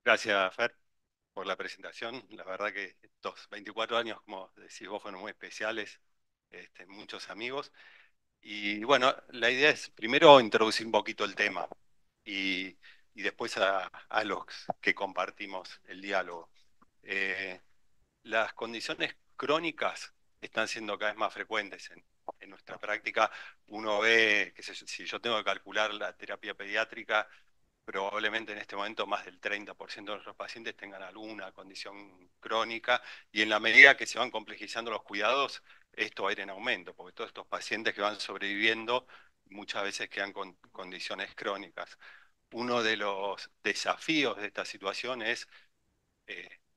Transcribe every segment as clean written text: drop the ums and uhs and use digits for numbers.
Gracias, Fer, por la presentación. La verdad que estos 24 años, como decís vos, fueron muy especiales, muchos amigos. Y bueno, la idea es primero introducir un poquito el tema y, y después a los que compartimos el diálogo. Eh, las condiciones crónicas están siendo cada vez más frecuentes en nuestra práctica. Uno ve que si yo tengo que calcular la terapia pediátrica, probablemente en este momento más del 30% de nuestros pacientes tengan alguna condición crónica y en la medida que se van complejizando los cuidados, esto va a ir en aumento, porque todos estos pacientes que van sobreviviendo muchas veces quedan con condiciones crónicas. Uno de los desafíos de esta situación es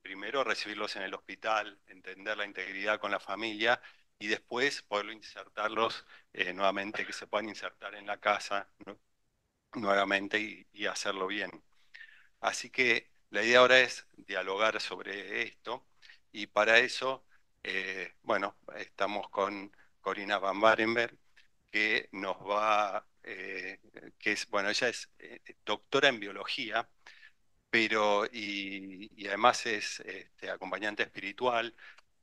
primero recibirlos en el hospital, entender la integridad con la familia y después poderlo insertarlos nuevamente, que se puedan insertar en la casa, ¿no? Nuevamente y hacerlo bien. Así que la idea ahora es dialogar sobre esto y para eso, bueno, estamos con Corina Van Barenberg, que nos va, que es, bueno, ella es doctora en biología, pero y además es acompañante espiritual,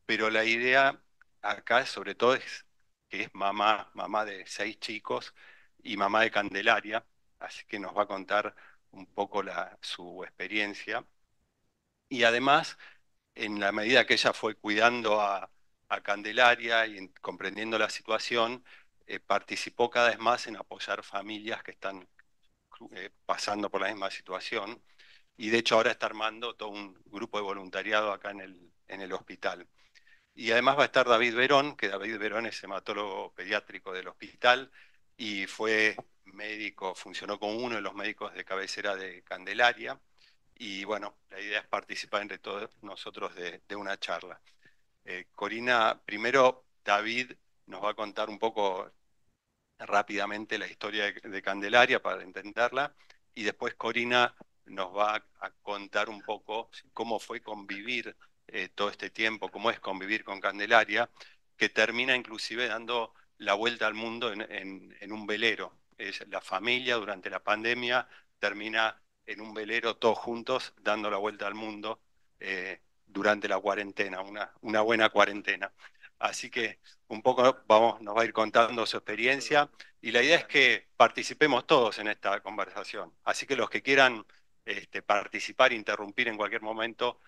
pero la idea acá sobre todo es que es mamá de 6 chicos y mamá de Candelaria, así que nos va a contar un poco su experiencia. Y además, en la medida que ella fue cuidando a Candelaria y comprendiendo la situación, participó cada vez más en apoyar familias que están pasando por la misma situación. Y de hecho ahora está armando todo un grupo de voluntariado acá en el hospital. Y además va a estar David Verón, que David Verón es hematólogo pediátrico del hospital y fue médico, funcionó como uno de los médicos de cabecera de Candelaria. Y bueno, la idea es participar entre todos nosotros de una charla. Corina, primero David nos va a contar un poco rápidamente la historia de Candelaria para entenderla y después Corina nos va a contar un poco cómo fue convivir todo este tiempo, cómo es convivir con Candelaria, que termina inclusive dando la vuelta al mundo en un velero. La familia durante la pandemia termina en un velero todos juntos dando la vuelta al mundo durante la cuarentena, una buena cuarentena. Así que un poco nos va a ir contando su experiencia y la idea es que participemos todos en esta conversación. Así que los que quieran participar, interrumpir en cualquier momento,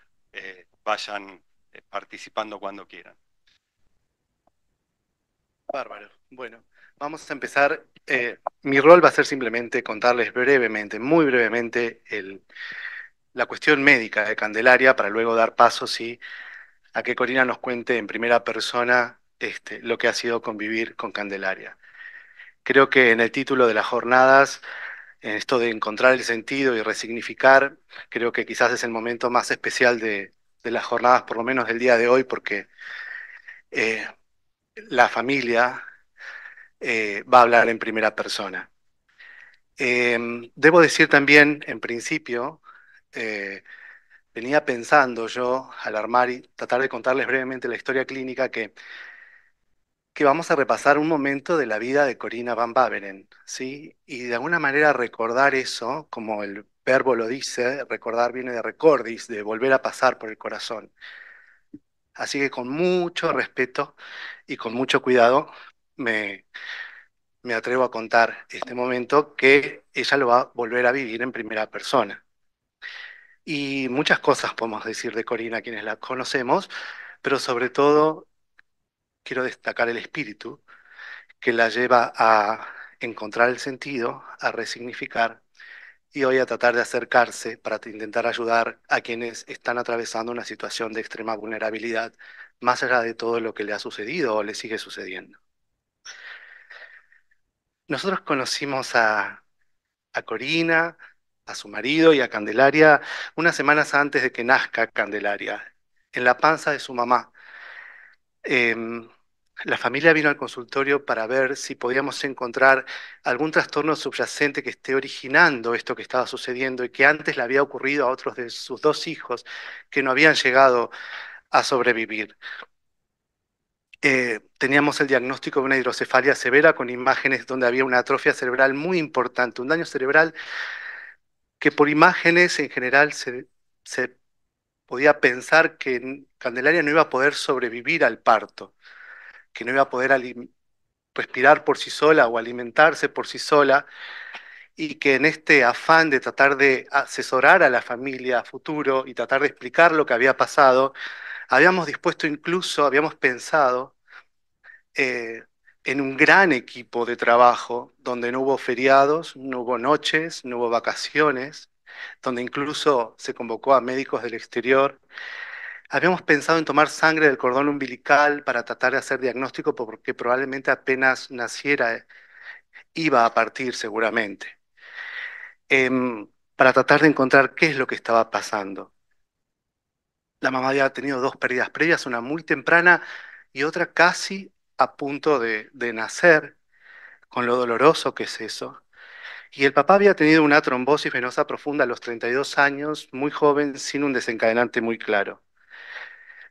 vayan participando cuando quieran. Bárbaro. Bueno, vamos a empezar. Mi rol va a ser simplemente contarles brevemente, muy brevemente, la cuestión médica de Candelaria para luego dar paso, sí, a que Corina nos cuente en primera persona lo que ha sido convivir con Candelaria. Creo que en el título de las jornadas, en esto de encontrar el sentido y resignificar, creo que quizás es el momento más especial de las jornadas, por lo menos del día de hoy, porque eh, la familia va a hablar en primera persona. Debo decir también, en principio, eh, venía pensando yo al armar y tratar de contarles brevemente la historia clínica que vamos a repasar un momento de la vida de Corina Van Baveren, ¿sí? Y de alguna manera recordar eso, como el verbo lo dice, recordar viene de recordis, de volver a pasar por el corazón. Así que con mucho respeto y con mucho cuidado me, me atrevo a contar este momento que ella lo va a volver a vivir en primera persona. Y muchas cosas podemos decir de Corina, quienes la conocemos, pero sobre todo quiero destacar el espíritu que la lleva a encontrar el sentido, a resignificar y hoy a tratar de acercarse para intentar ayudar a quienes están atravesando una situación de extrema vulnerabilidad, más allá de todo lo que le ha sucedido o le sigue sucediendo. Nosotros conocimos a Corina, a su marido y a Candelaria unas semanas antes de que nazca Candelaria, en la panza de su mamá. Em, la familia vino al consultorio para ver si podíamos encontrar algún trastorno subyacente que esté originando esto que estaba sucediendo y que antes le había ocurrido a otros de sus 2 hijos que no habían llegado a sobrevivir. Teníamos el diagnóstico de una hidrocefalia severa con imágenes donde había una atrofia cerebral muy importante, un daño cerebral que por imágenes en general se podía pensar que Candelaria no iba a poder sobrevivir al parto, que no iba a poder respirar por sí sola o alimentarse por sí sola, y que en este afán de tratar de asesorar a la familia a futuro y tratar de explicar lo que había pasado, habíamos dispuesto incluso, habíamos pensado eh, en un gran equipo de trabajo donde no hubo feriados, no hubo noches, no hubo vacaciones, donde incluso se convocó a médicos del exterior. Habíamos pensado en tomar sangre del cordón umbilical para tratar de hacer diagnóstico porque probablemente apenas naciera iba a partir seguramente, para tratar de encontrar qué es lo que estaba pasando. La mamá había tenido dos pérdidas previas, una muy temprana y otra casi a punto de nacer, con lo doloroso que es eso. Y el papá había tenido una trombosis venosa profunda a los 32 años, muy joven, sin un desencadenante muy claro.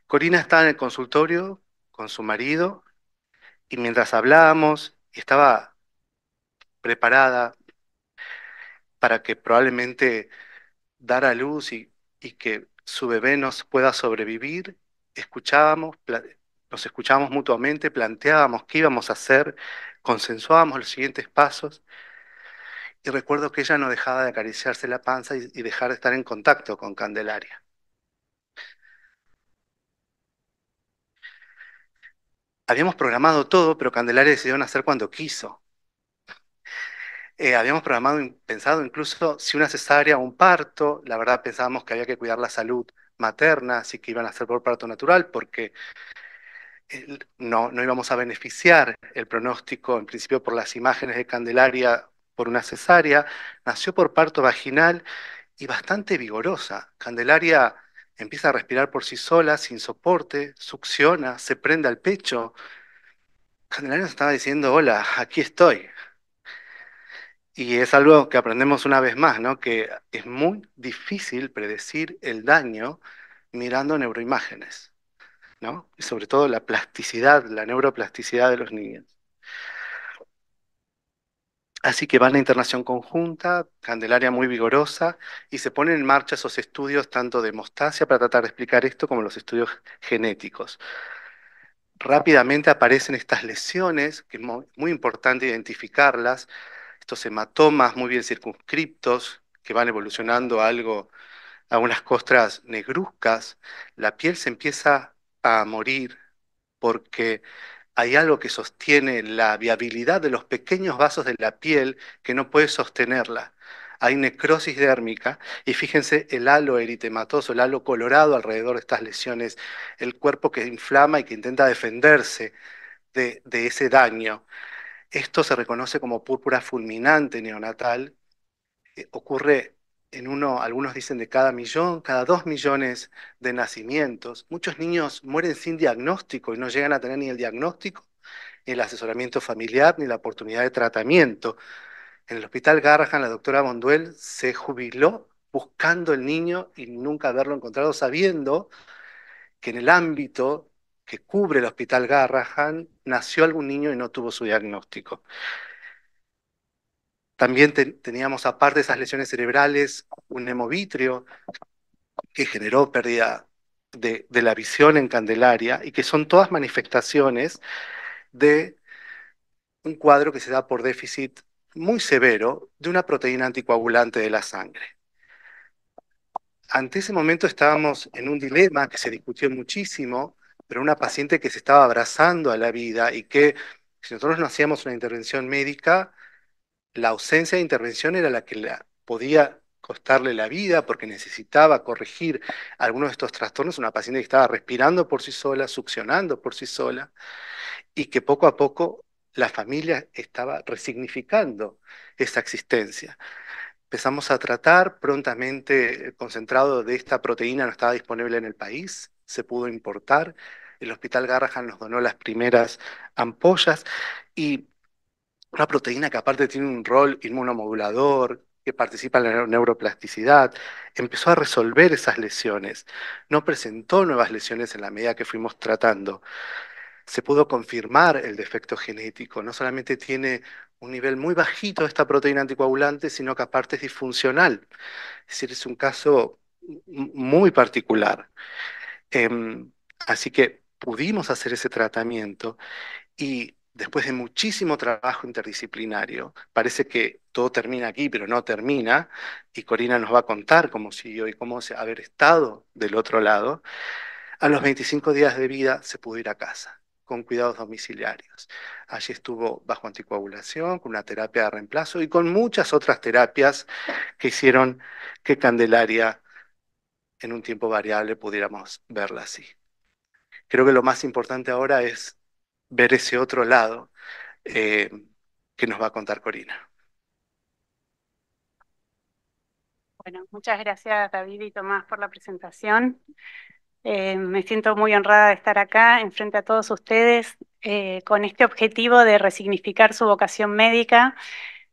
Corina estaba en el consultorio con su marido y mientras hablábamos, estaba preparada para que probablemente dar a luz y que su bebé nos pueda sobrevivir, escuchábamos, nos escuchábamos mutuamente, planteábamos qué íbamos a hacer, consensuábamos los siguientes pasos y recuerdo que ella no dejaba de acariciarse la panza y dejar de estar en contacto con Candelaria. Habíamos programado todo, pero Candelaria decidió nacer cuando quiso. Habíamos programado, pensado incluso si una cesárea o un parto, la verdad pensábamos que había que cuidar la salud materna, así que iban a ser por parto natural, porque no íbamos a beneficiar el pronóstico, en principio por las imágenes de Candelaria por una cesárea, nació por parto vaginal y bastante vigorosa. Candelaria empieza a respirar por sí sola, sin soporte, succiona, se prende al pecho. Candelaria nos estaba diciendo, hola, aquí estoy. Y es algo que aprendemos una vez más, ¿no? Que es muy difícil predecir el daño mirando neuroimágenes, ¿no? Y sobre todo la plasticidad, la neuroplasticidad de los niños. Así que van a internación conjunta, Candelaria muy vigorosa, y se ponen en marcha esos estudios tanto de hemostasia para tratar de explicar esto como los estudios genéticos. Rápidamente aparecen estas lesiones, que es muy importante identificarlas, estos hematomas muy bien circunscriptos, que van evolucionando a algo, a unas costras negruzcas, la piel se empieza a morir porque hay algo que sostiene la viabilidad de los pequeños vasos de la piel que no puede sostenerla. Hay necrosis dérmica y fíjense el halo eritematoso, el halo colorado alrededor de estas lesiones, el cuerpo que inflama y que intenta defenderse de ese daño. Esto se reconoce como púrpura fulminante neonatal. Ocurre en uno, algunos dicen de cada millón, cada 2 millones de nacimientos. Muchos niños mueren sin diagnóstico y no llegan a tener ni el diagnóstico, ni el asesoramiento familiar, ni la oportunidad de tratamiento. En el Hospital Garrahan, la doctora Bonduel se jubiló buscando el niño y nunca haberlo encontrado, sabiendo que en el ámbito que cubre el Hospital Garrahan nació algún niño y no tuvo su diagnóstico. También teníamos, aparte de esas lesiones cerebrales, un hemovitrio que generó pérdida de la visión en Candelaria y que son todas manifestaciones de un cuadro que se da por déficit muy severo de una proteína anticoagulante de la sangre. Ante ese momento estábamos en un dilema que se discutió muchísimo, pero una paciente que se estaba abrazando a la vida y que si nosotros no hacíamos una intervención médica, la ausencia de intervención era la que podía costarle la vida porque necesitaba corregir algunos de estos trastornos. Una paciente que estaba respirando por sí sola, succionando por sí sola, y que poco a poco la familia estaba resignificando esa existencia. Empezamos a tratar, prontamente el concentrado de esta proteína no estaba disponible en el país, se pudo importar. El Hospital Garrahan nos donó las primeras ampollas y una proteína que aparte tiene un rol inmunomodulador, que participa en la neuroplasticidad, empezó a resolver esas lesiones. No presentó nuevas lesiones en la medida que fuimos tratando. Se pudo confirmar el defecto genético. No solamente tiene un nivel muy bajito de esta proteína anticoagulante, sino que aparte es disfuncional. Es decir, es un caso muy particular. Em, Así que pudimos hacer ese tratamiento y después de muchísimo trabajo interdisciplinario, parece que todo termina aquí, pero no termina, y Corina nos va a contar cómo siguió y cómo haber estado del otro lado. A los 25 días de vida se pudo ir a casa con cuidados domiciliarios. Allí estuvo bajo anticoagulación, con una terapia de reemplazo y con muchas otras terapias que hicieron que Candelaria en un tiempo variable pudiéramos verla así. Creo que lo más importante ahora es ver ese otro lado eh, que nos va a contar Corina. Bueno, muchas gracias David y Tomás por la presentación. Me siento muy honrada de estar acá enfrente a todos ustedes con este objetivo de resignificar su vocación médica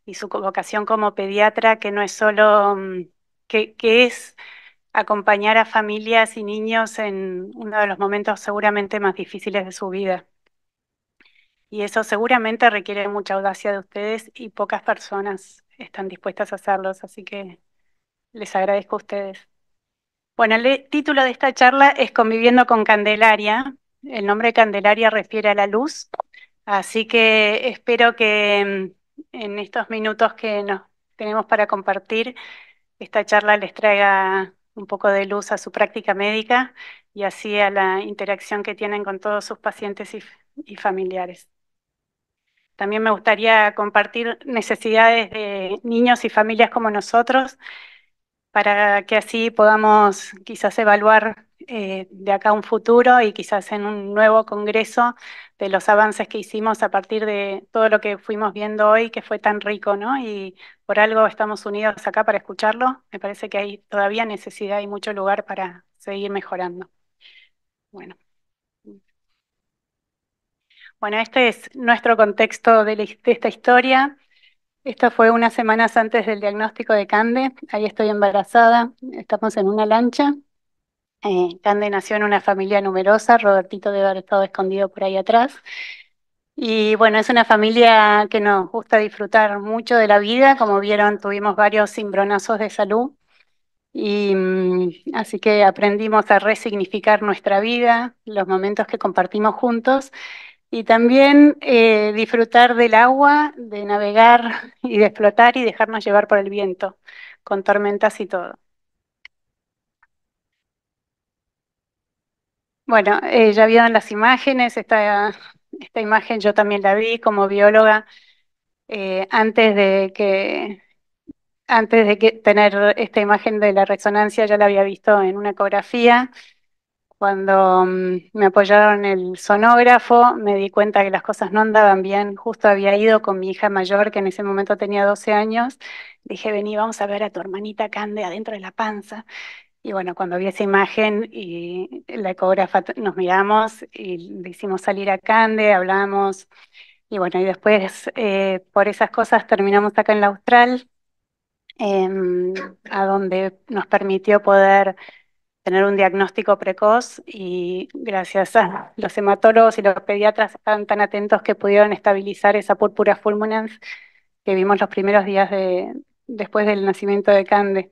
y su vocación como pediatra, que no es solo, que es acompañar a familias y niños en uno de los momentos seguramente más difíciles de su vida. Y eso seguramente requiere mucha audacia de ustedes y pocas personas están dispuestas a hacerlos, así que les agradezco a ustedes. Bueno, el título de esta charla es Conviviendo con Candelaria. El nombre Candelaria refiere a la luz, así que espero que en estos minutos que nos tenemos para compartir, esta charla les traiga un poco de luz a su práctica médica y así a la interacción que tienen con todos sus pacientes y familiares. También me gustaría compartir necesidades de niños y familias como nosotros para que así podamos quizás evaluar de acá a un futuro y quizás en un nuevo congreso de los avances que hicimos a partir de todo lo que fuimos viendo hoy, que fue tan rico, ¿no? Y por algo estamos unidos acá para escucharlo. Me parece que hay todavía necesidad y mucho lugar para seguir mejorando. Bueno. Bueno, este es nuestro contexto de esta historia. Esto fue unas semanas antes del diagnóstico de Cande. Ahí estoy embarazada, estamos en una lancha. Cande nació en una familia numerosa, Robertito debe haber estado escondido por ahí atrás. Y bueno, es una familia que nos gusta disfrutar mucho de la vida. Como vieron, tuvimos varios cimbronazos de salud. Y así que aprendimos a resignificar nuestra vida, los momentos que compartimos juntos y también disfrutar del agua, de navegar y de flotar y dejarnos llevar por el viento, con tormentas y todo. Bueno, ya vieron las imágenes, esta imagen yo también la vi como bióloga antes de que tener esta imagen de la resonancia ya la había visto en una ecografía. Cuando me apoyaron el sonógrafo, me di cuenta que las cosas no andaban bien. Justo había ido con mi hija mayor, que en ese momento tenía 12 años. Dije, vení, vamos a ver a tu hermanita Cande adentro de la panza. Y bueno, cuando vi esa imagen y la ecógrafa nos miramos y le hicimos salir a Cande, hablamos. Y bueno, y después por esas cosas terminamos acá en la Austral, em, a donde nos permitió poder tener un diagnóstico precoz y gracias a los hematólogos y los pediatras estaban tan atentos que pudieron estabilizar esa púrpura fulminans que vimos los primeros días después del nacimiento de Cande.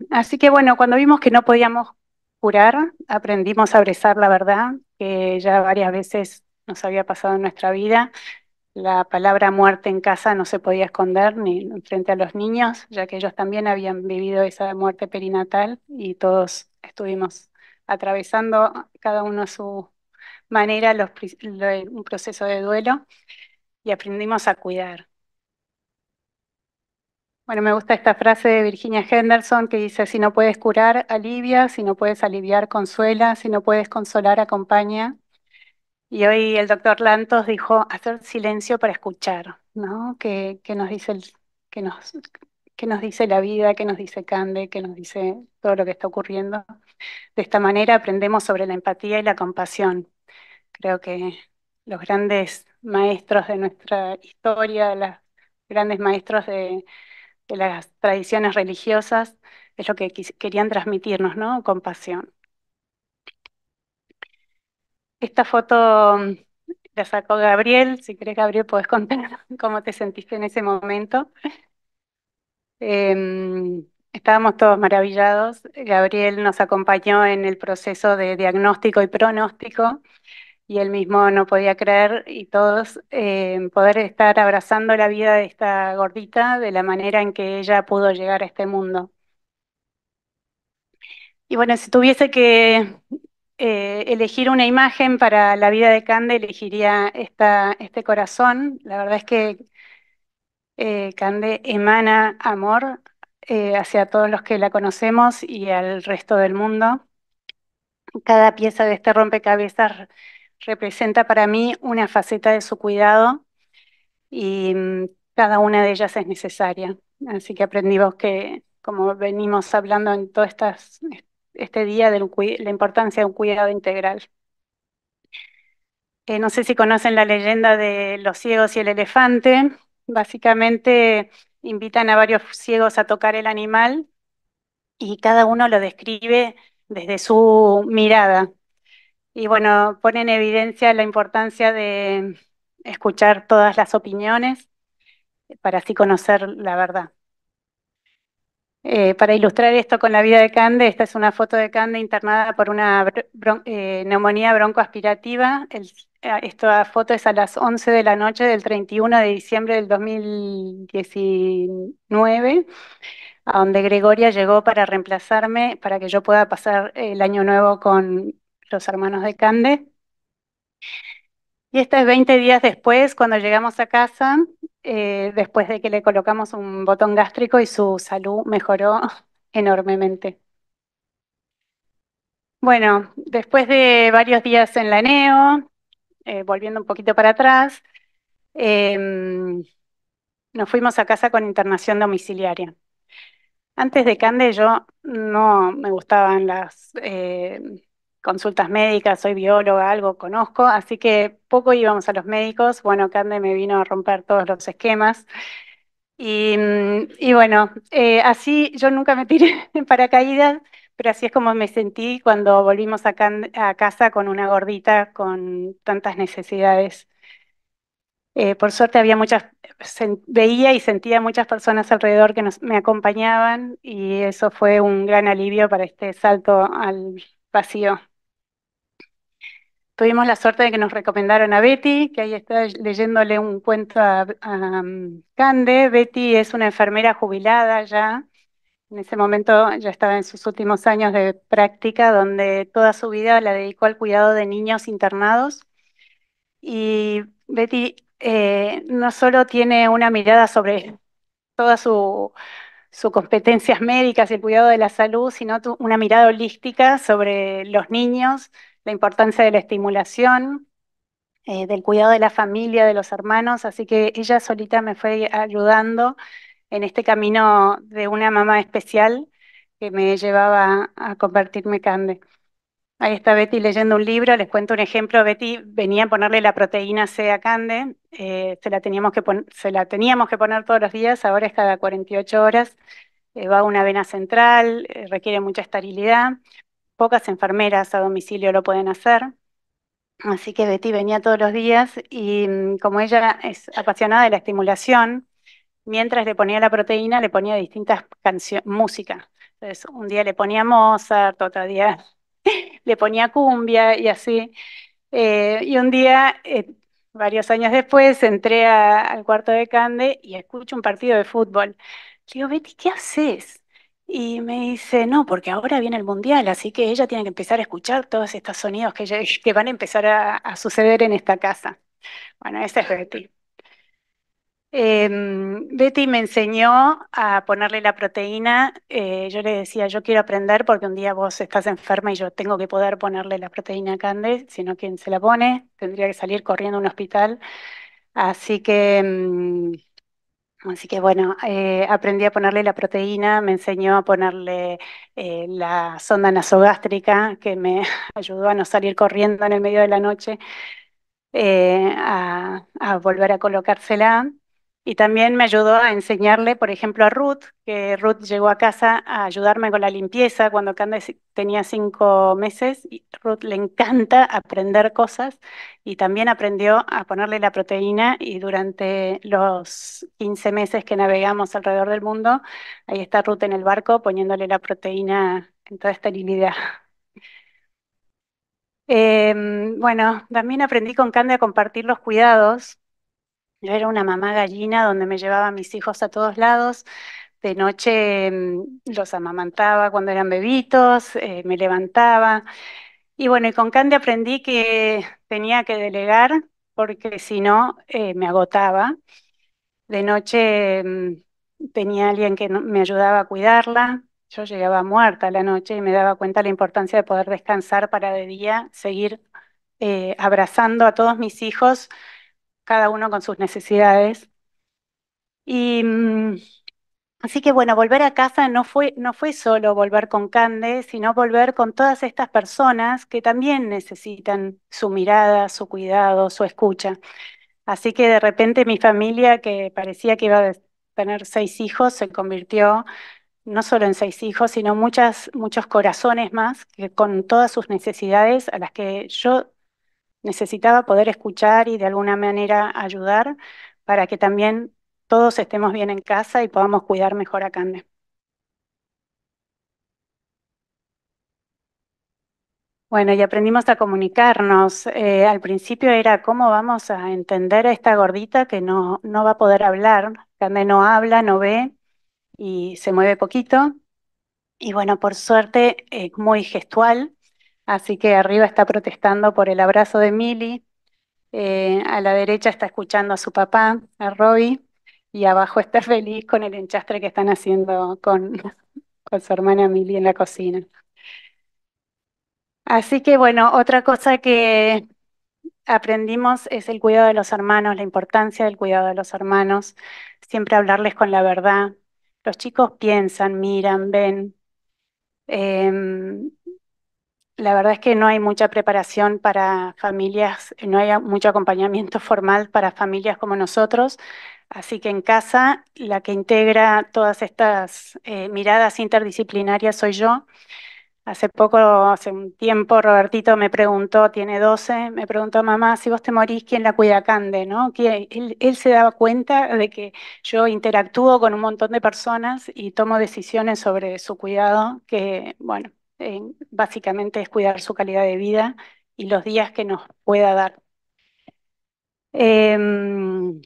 Así que bueno, cuando vimos que no podíamos curar, aprendimos a abrazar la verdad, que ya varias veces nos había pasado en nuestra vida. La palabra muerte en casa no se podía esconder ni frente a los niños, ya que ellos también habían vivido esa muerte perinatal y todos estuvimos atravesando cada uno a su manera un proceso de duelo y aprendimos a cuidar. Bueno, me gusta esta frase de Virginia Henderson que dice, si no puedes curar, alivia, si no puedes aliviar, consuela, si no puedes consolar, acompaña. Y hoy el doctor Lantos dijo hacer silencio para escuchar, ¿no? ¿Qué nos dice qué nos, qué nos dice la vida, qué nos dice Cande, qué nos dice todo lo que está ocurriendo? De esta manera aprendemos sobre la empatía y la compasión. Creo que los grandes maestros de nuestra historia, los grandes maestros de las tradiciones religiosas, es lo que querían transmitirnos, ¿no? Compasión. Esta foto la sacó Gabriel. Si querés, Gabriel, podés contar cómo te sentiste en ese momento. estábamos todos maravillados. Gabriel nos acompañó en el proceso de diagnóstico y pronóstico y él mismo no podía creer y todos poder estar abrazando la vida de esta gordita de la manera en que ella pudo llegar a este mundo. Y bueno, si tuviese que elegir una imagen para la vida de Cande, elegiría este corazón. La verdad es que Cande emana amor hacia todos los que la conocemos y al resto del mundo. Cada pieza de este rompecabezas representa para mí una faceta de su cuidado y cada una de ellas es necesaria. Así que aprendimos que, como venimos hablando en todo este día, de la importancia de un cuidado integral. No sé si conocen la leyenda de los ciegos y el elefante. Básicamente invitan a varios ciegos a tocar el animal y cada uno lo describe desde su mirada. Y bueno, pone en evidencia la importancia de escuchar todas las opiniones para así conocer la verdad. Para ilustrar esto con la vida de Cande, esta es una foto de Cande internada por una neumonía broncoaspirativa. Esta foto es a las 11 de la noche del 31 de diciembre del 2019, a donde Gregoria llegó para reemplazarme para que yo pueda pasar el año nuevo con los hermanos de Cande. Y esta es 20 días después, cuando llegamos a casa, después de que le colocamos un botón gástrico y su salud mejoró enormemente. Bueno, después de varios días en la NEO, volviendo un poquito para atrás, em, nos fuimos a casa con internación domiciliaria. Antes de Cande yo no me gustaban las consultas médicas, soy bióloga, algo conozco, así que poco íbamos a los médicos. Bueno, Cande me vino a romper todos los esquemas. Y bueno, así yo nunca me tiré en paracaídas, pero así es como me sentí cuando volvimos a casa con una gordita con tantas necesidades. Por suerte había veía y sentía muchas personas alrededor que me acompañaban y eso fue un gran alivio para este salto al vacío. Tuvimos la suerte de que nos recomendaron a Betty, que ahí está leyéndole un cuento a Cande. Betty es una enfermera jubilada ya. En ese momento ya estaba en sus últimos años de práctica, donde toda su vida la dedicó al cuidado de niños internados. Y Betty no solo tiene una mirada sobre todas sus competencias médicas y el cuidado de la salud, sino una mirada holística sobre los niños, la importancia de la estimulación, del cuidado de la familia, de los hermanos. Así que ella solita me fue ayudando en este camino de una mamá especial que me llevaba a convertirme Cande. Ahí está Betty leyendo un libro, les cuento un ejemplo. Betty venía a ponerle la proteína C a Cande, se la teníamos que poner todos los días, ahora es cada 48 horas. Va a una vena central, requiere mucha esterilidad, pocas enfermeras a domicilio lo pueden hacer. Así que Betty venía todos los días y como ella es apasionada de la estimulación, mientras le ponía la proteína, le ponía distintas canciones, música. Entonces, un día le ponía Mozart, otro día le ponía cumbia y así. Y un día, varios años después, entré al cuarto de Cande y escucho un partido de fútbol. Le digo, Betty, ¿qué haces? Y me dice, no, porque ahora viene el mundial, así que ella tiene que empezar a escuchar todos estos sonidos que van a empezar a suceder en esta casa. Bueno, esa es Betty. Betty me enseñó a ponerle la proteína. Yo le decía, yo quiero aprender porque un día vos estás enferma y yo tengo que poder ponerle la proteína a Cande, si no, ¿quién se la pone? Tendría que salir corriendo a un hospital. Así que, así que bueno, aprendí a ponerle la proteína, me enseñó a ponerle la sonda nasogástrica que me ayudó a no salir corriendo en el medio de la noche, a volver a colocársela. Y también me ayudó a enseñarle, por ejemplo, a Ruth, que Ruth llegó a casa a ayudarme con la limpieza cuando Candace tenía 5 meses. Y Ruth le encanta aprender cosas y también aprendió a ponerle la proteína y durante los 15 meses que navegamos alrededor del mundo, ahí está Ruth en el barco poniéndole la proteína en toda esterilidad. Bueno, también aprendí con Cande a compartir los cuidados. Yo era una mamá gallina donde me llevaba a mis hijos a todos lados. De noche los amamantaba cuando eran bebitos, me levantaba. Y bueno, y con Candy aprendí que tenía que delegar porque si no me agotaba. De noche tenía alguien que me ayudaba a cuidarla. Yo llegaba muerta a la noche y me daba cuenta de la importancia de poder descansar para de día seguir abrazando a todos mis hijos, cada uno con sus necesidades. Y así que bueno, volver a casa no fue solo volver con Cande, sino volver con todas estas personas que también necesitan su mirada, su cuidado, su escucha. Así que de repente mi familia, que parecía que iba a tener 6 hijos, se convirtió no solo en 6 hijos, sino muchos corazones más, que con todas sus necesidades a las que yo necesitaba poder escuchar y de alguna manera ayudar para que también todos estemos bien en casa y podamos cuidar mejor a Cande. Bueno, y aprendimos a comunicarnos. Al principio era cómo vamos a entender a esta gordita que no va a poder hablar. Cande no habla, no ve y se mueve poquito. Y bueno, por suerte es muy gestual, así que arriba está protestando por el abrazo de Mili. A la derecha está escuchando a su papá, a Robbie, y abajo está feliz con el enchastre que están haciendo con su hermana Mili en la cocina. Así que bueno, otra cosa que aprendimos es el cuidado de los hermanos, la importancia del cuidado de los hermanos, siempre hablarles con la verdad. Los chicos piensan, miran, ven. Em, La verdad es que no hay mucha preparación para familias, no hay mucho acompañamiento formal para familias como nosotros, así que en casa la que integra todas estas miradas interdisciplinarias soy yo. Hace poco, hace un tiempo, Robertito me preguntó, tiene 12, me preguntó, mamá, si vos te morís, ¿quién la cuida a Cande? ¿No? Que él se daba cuenta de que yo interactúo con un montón de personas y tomo decisiones sobre su cuidado, que, bueno, básicamente es cuidar su calidad de vida y los días que nos pueda dar. Em,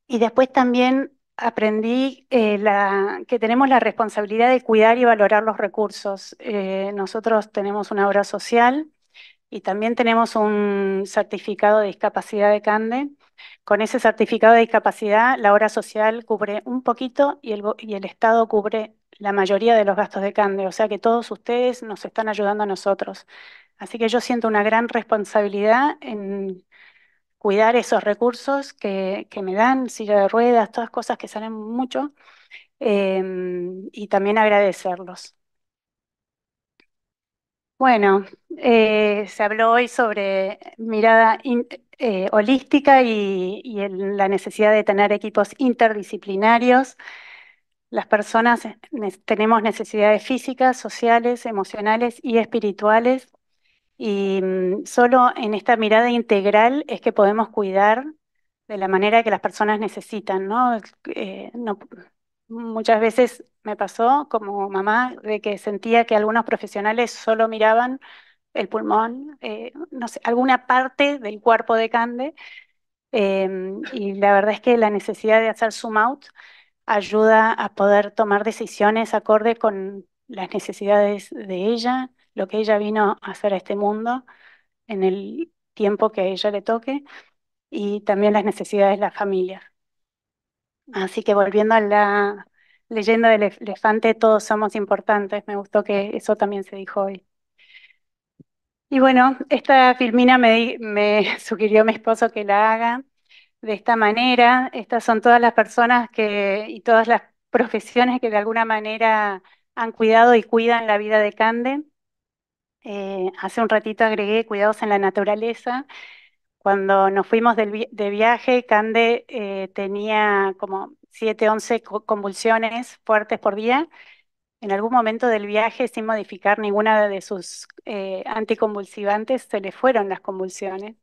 y después también aprendí que tenemos la responsabilidad de cuidar y valorar los recursos. Nosotros tenemos una obra social y también tenemos un certificado de discapacidad de CANDE. Con ese certificado de discapacidad, la obra social cubre un poquito y el Estado cubre la mayoría de los gastos de CANDE. O sea que todos ustedes nos están ayudando a nosotros. Así que yo siento una gran responsabilidad en cuidar esos recursos que me dan, silla de ruedas, todas cosas que salen mucho, y también agradecerlos. Bueno, se habló hoy sobre mirada holística y la necesidad de tener equipos interdisciplinarios. Las personas tenemos necesidades físicas, sociales, emocionales y espirituales. Y solo en esta mirada integral es que podemos cuidar de la manera que las personas necesitan, ¿no? Muchas veces me pasó como mamá de que sentía que algunos profesionales solo miraban el pulmón, no sé, alguna parte del cuerpo de Cande, y la verdad es que la necesidad de hacer zoom out ayuda a poder tomar decisiones acorde con las necesidades de ella, lo que ella vino a hacer a este mundo en el tiempo que a ella le toque y también las necesidades de la familia. Así que volviendo a la leyenda del elefante, todos somos importantes. Me gustó que eso también se dijo hoy. Y bueno, esta filmina me sugirió mi esposo que la haga de esta manera. Estas son todas las personas y todas las profesiones que de alguna manera han cuidado y cuidan la vida de Cande. Hace un ratito agregué cuidados en la naturaleza. Cuando nos fuimos de viaje, Cande tenía como 7, 11 convulsiones fuertes por día. En algún momento del viaje, sin modificar ninguna de sus anticonvulsivantes, se le fueron las convulsiones.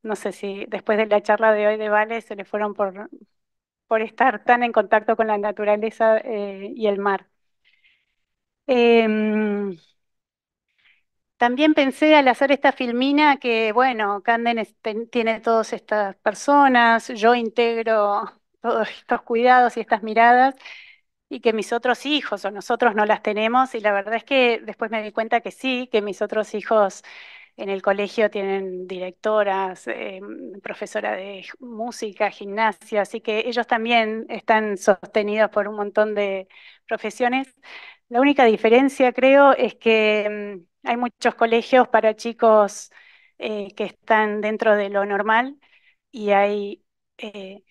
No sé si después de la charla de hoy de Vale se le fueron por estar tan en contacto con la naturaleza y el mar. Em, También pensé al hacer esta filmina que, bueno, Canden tiene todas estas personas, yo integro todos estos cuidados y estas miradas, y que mis otros hijos o nosotros no las tenemos, y la verdad es que después me di cuenta que sí, que mis otros hijos en el colegio tienen directoras, profesora de música, gimnasia, así que ellos también están sostenidos por un montón de profesiones. La única diferencia, creo, es que hay muchos colegios para chicos que están dentro de lo normal y eh,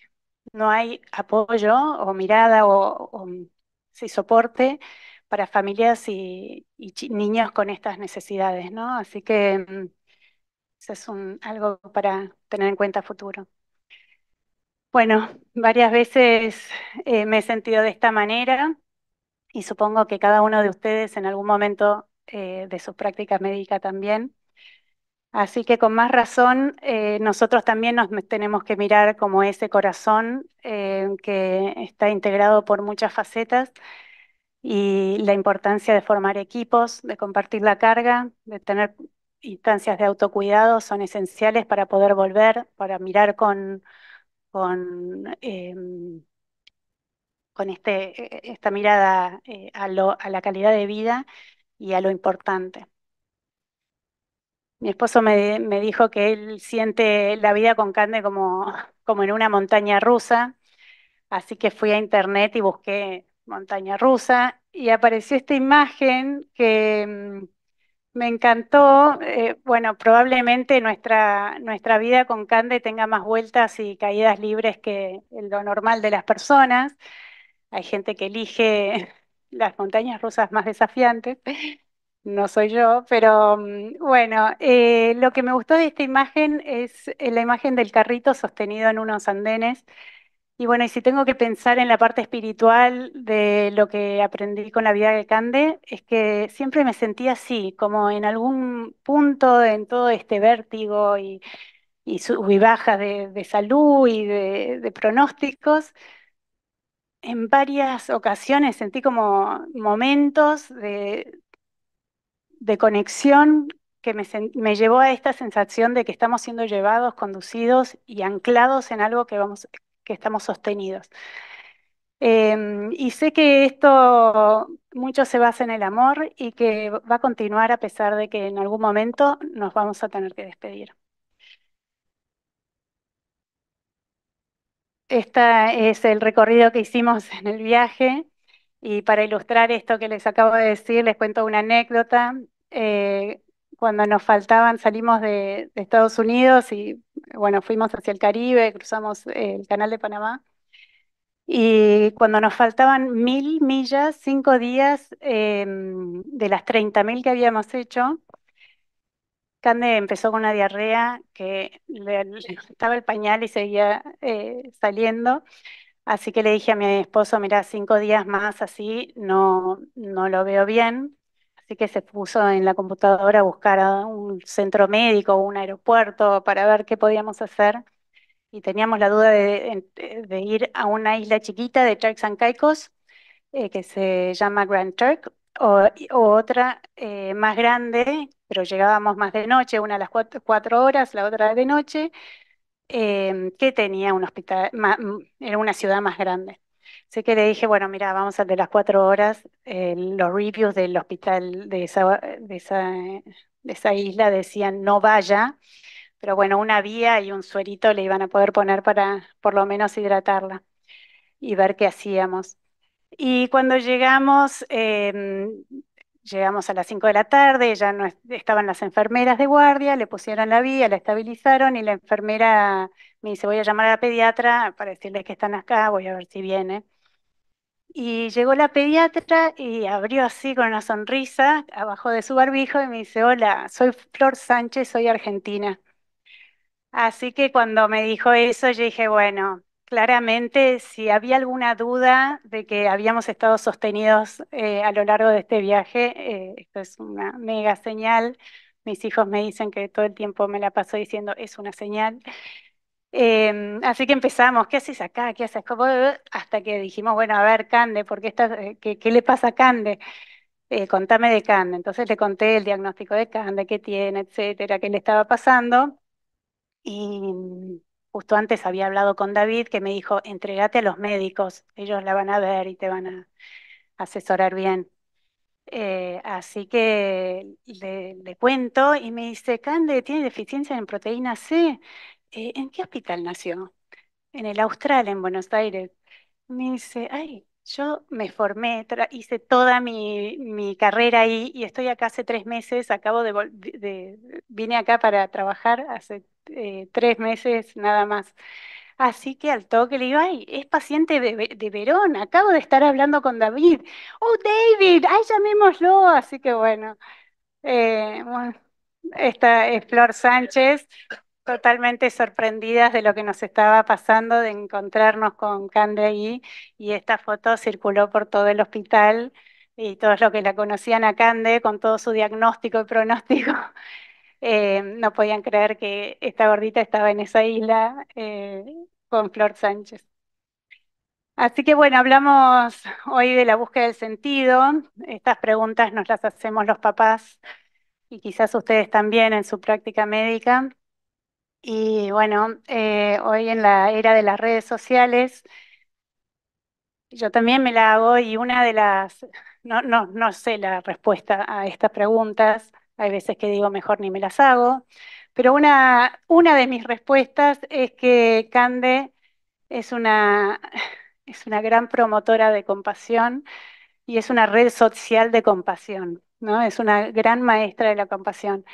no hay apoyo o mirada o sí, soporte para familias y niños con estas necesidades, ¿no? Así que eso es algo para tener en cuenta a futuro. Bueno, varias veces me he sentido de esta manera y supongo que cada uno de ustedes en algún momento de sus prácticas médicas también. Así que con más razón, nosotros también nos tenemos que mirar como ese corazón que está integrado por muchas facetas y la importancia de formar equipos, de compartir la carga, de tener instancias de autocuidado son esenciales para poder volver, para mirar con con esta mirada a la calidad de vida y a lo importante. Mi esposo me dijo que él siente la vida con Cande como en una montaña rusa, así que fui a internet y busqué montaña rusa y apareció esta imagen que me encantó. Bueno, probablemente nuestra vida con Cande tenga más vueltas y caídas libres que lo normal de las personas. Hay gente que elige las montañas rusas más desafiantes. No soy yo, pero bueno, lo que me gustó de esta imagen es la imagen del carrito sostenido en unos andenes. Y bueno, y si tengo que pensar en la parte espiritual de lo que aprendí con la vida de Cande, es que siempre me sentí así, como en algún punto en todo este vértigo y sub y bajas de salud y de pronósticos. En varias ocasiones sentí como momentos de conexión que me llevó a esta sensación de que estamos siendo llevados, conducidos y anclados en algo que estamos sostenidos. Y sé que esto mucho se basa en el amor y que va a continuar a pesar de que en algún momento nos vamos a tener que despedir. Este es el recorrido que hicimos en el viaje y para ilustrar esto que les acabo de decir, les cuento una anécdota. Eh, Cuando nos faltaban, salimos de Estados Unidos y bueno, fuimos hacia el Caribe, cruzamos el Canal de Panamá y cuando nos faltaban 1000 millas, 5 días de las 30.000 que habíamos hecho, Cande empezó con una diarrea que le estaba el pañal y seguía saliendo. Así que le dije a mi esposo, mira, 5 días más así no lo veo bien. Así que se puso en la computadora a buscar a un centro médico o un aeropuerto para ver qué podíamos hacer. Y teníamos la duda de ir a una isla chiquita de Turks and Caicos, que se llama Grand Turk, o otra más grande, pero llegábamos más de noche, una a las 4 horas, la otra de noche que tenía un hospital, era una ciudad más grande. Así que le dije, bueno, mira, vamos al de las 4 horas. Los reviews del hospital de esa isla decían no vaya, pero bueno, una vía y un suerito le iban a poder poner para por lo menos hidratarla y ver qué hacíamos. Y cuando llegamos a las 5 de la tarde, ya no estaban las enfermeras de guardia, le pusieron la vía, la estabilizaron y la enfermera me dice, voy a llamar a la pediatra para decirles que están acá, voy a ver si viene. Y llegó la pediatra y abrió así con una sonrisa abajo de su barbijo y me dice, hola, soy Flor Sánchez, soy argentina. Así que cuando me dijo eso, yo dije, bueno, claramente si había alguna duda de que habíamos estado sostenidos a lo largo de este viaje, esto es una mega señal. Mis hijos me dicen que todo el tiempo me la paso diciendo, es una señal. Así que empezamos, ¿qué haces acá? ¿Qué haces? ¿Cómo? Hasta que dijimos, bueno, a ver, Cande, ¿qué le pasa a Cande? Contame de Cande. Entonces le conté el diagnóstico de Cande, qué tiene, etcétera, qué le estaba pasando. Y justo antes había hablado con David que me dijo, entregate a los médicos, ellos la van a ver y te van a asesorar bien. Así que le cuento y me dice, Cande, ¿tiene deficiencia en proteína C? ¿En qué hospital nació? En el Austral, en Buenos Aires. Me dice, ay, yo me formé, hice toda mi carrera ahí y estoy acá hace 3 meses, vine acá para trabajar hace 3 meses nada más. Así que al toque le digo, ay, es paciente de Verón, acabo de estar hablando con David. Oh, David, ay, llamémoslo. Así que bueno, esta es Flor Sánchez, totalmente sorprendidas de lo que nos estaba pasando, de encontrarnos con Cande ahí, y esta foto circuló por todo el hospital y todos los que la conocían a Cande, con todo su diagnóstico y pronóstico, no podían creer que esta gordita estaba en esa isla con Flor Sánchez. Así que bueno, hablamos hoy de la búsqueda del sentido. Estas preguntas nos las hacemos los papás y quizás ustedes también en su práctica médica. Y bueno, hoy en la era de las redes sociales, yo también me la hago y no sé la respuesta a estas preguntas, hay veces que digo mejor ni me las hago, pero una de mis respuestas es que Cande es una, es una gran promotora de compasión y es una red social de compasión, ¿no? Es una gran maestra de la compasión.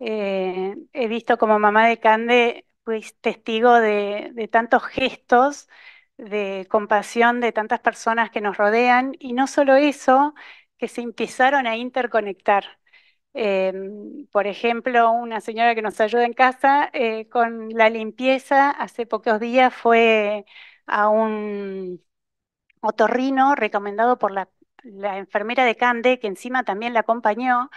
He visto como mamá de Cande, pues testigo de tantos gestos de compasión de tantas personas que nos rodean y no solo eso, que se empezaron a interconectar. Eh, por ejemplo, una señora que nos ayuda en casa con la limpieza, hace pocos días fue a un otorrino recomendado por la enfermera de Cande, que encima también la acompañó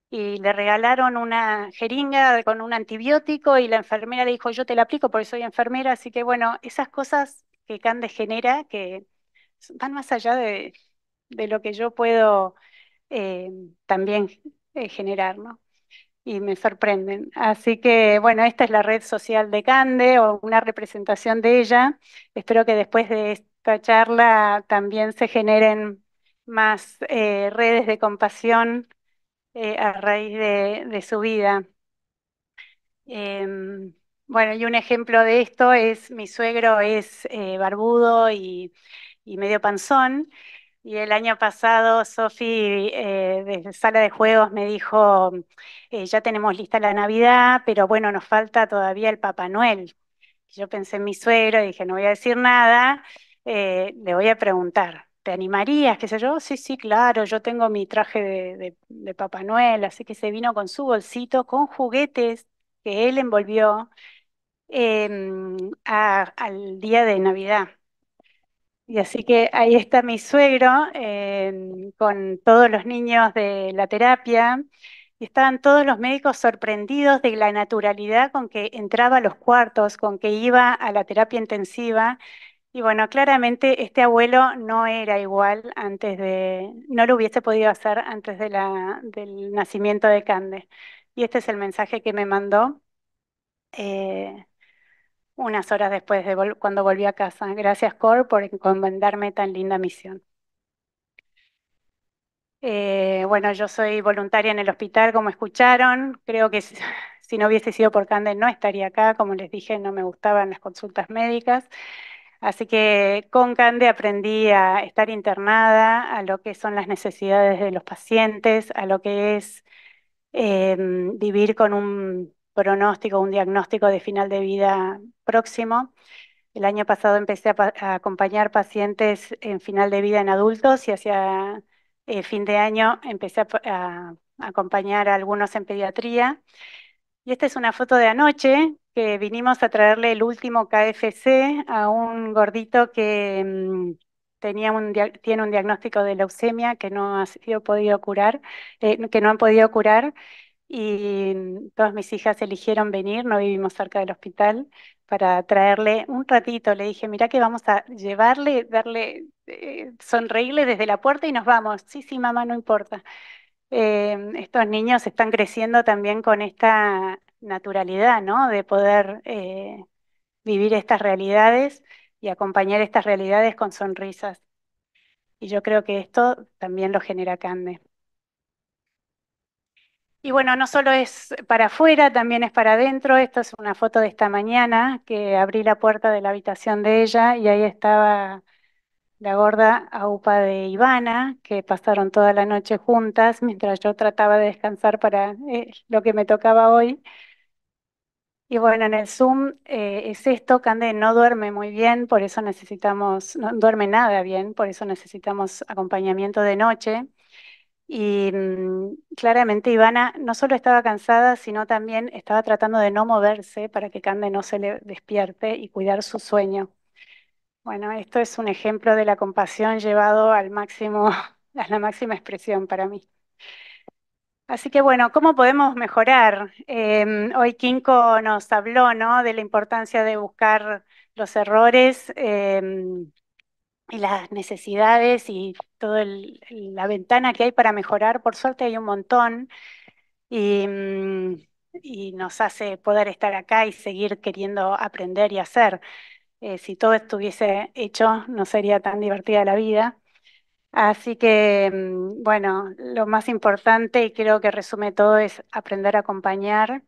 y le regalaron una jeringa con un antibiótico y la enfermera le dijo, yo te la aplico porque soy enfermera, así que bueno, esas cosas que Cande genera que van más allá de lo que yo puedo eh, también generar, ¿no? Y me sorprenden. Así que bueno, esta es la red social de Cande o una representación de ella. Espero que después de esta charla también se generen más redes de compasión a raíz de su vida. Em, bueno, y un ejemplo de esto es, mi suegro es barbudo y medio panzón, y el año pasado Sofi desde Sala de Juegos me dijo, ya tenemos lista la Navidad, pero bueno, nos falta todavía el Papá Noel. Yo pensé en mi suegro y dije, no voy a decir nada, le voy a preguntar, ¿te animarías? ¿Qué sé yo? Sí, sí, claro, yo tengo mi traje de Papá Noel, así que se vino con su bolsito, con juguetes que él envolvió al día de Navidad. Y así que ahí está mi suegro con todos los niños de la terapia. Y estaban todos los médicos sorprendidos de la naturalidad con que entraba a los cuartos, con que iba a la terapia intensiva. Y bueno, claramente este abuelo no era igual no lo hubiese podido hacer antes del nacimiento de Cande. Y este es el mensaje que me mandó eh, unas horas después de cuando volví a casa. Gracias, Cor, por encomendarme tan linda misión. Bueno, yo soy voluntaria en el hospital, como escucharon. Creo que si no hubiese sido por Cande no estaría acá. Como les dije, no me gustaban las consultas médicas. Así que con Cande aprendí a estar internada, a lo que son las necesidades de los pacientes, a lo que es vivir con un pronóstico, un diagnóstico de final de vida próximo. El año pasado empecé a acompañar pacientes en final de vida en adultos y hacia fin de año empecé a acompañar a algunos en pediatría. Y esta es una foto de anoche, que vinimos a traerle el último KFC a un gordito que tiene un diagnóstico de leucemia que no ha sido podido curar, que no han podido curar. Y todas mis hijas eligieron venir, no vivimos cerca del hospital, para traerle un ratito. Le dije, mira que vamos a llevarle, darle, sonreírle desde la puerta y nos vamos. Sí, sí, mamá, no importa. Estos niños están creciendo también con esta naturalidad, ¿no? De poder vivir estas realidades y acompañar estas realidades con sonrisas. Y yo creo que esto también lo genera Cande. Y bueno, no solo es para afuera, también es para adentro. Esto es una foto de esta mañana que abrí la puerta de la habitación de ella y ahí estaba la gorda aupa de Ivana, que pasaron toda la noche juntas mientras yo trataba de descansar para lo que me tocaba hoy. Y bueno, en el Zoom es esto, Cande no duerme muy bien, por eso necesitamos, no duerme nada bien, por eso necesitamos acompañamiento de noche. Y claramente Ivana no solo estaba cansada, sino también estaba tratando de no moverse para que Cande no se le despierte y cuidar su sueño. Bueno, esto es un ejemplo de la compasión llevado al máximo, a la máxima expresión para mí. Así que bueno, ¿cómo podemos mejorar? Hoy Kinko nos habló, ¿no? De la importancia de buscar los errores y las necesidades y toda la ventana que hay para mejorar. Por suerte hay un montón y, y nos hace poder estar acá y seguir queriendo aprender y hacer. Si todo estuviese hecho, no sería tan divertida la vida. Así que, bueno, lo más importante y creo que resume todo es aprender a acompañar,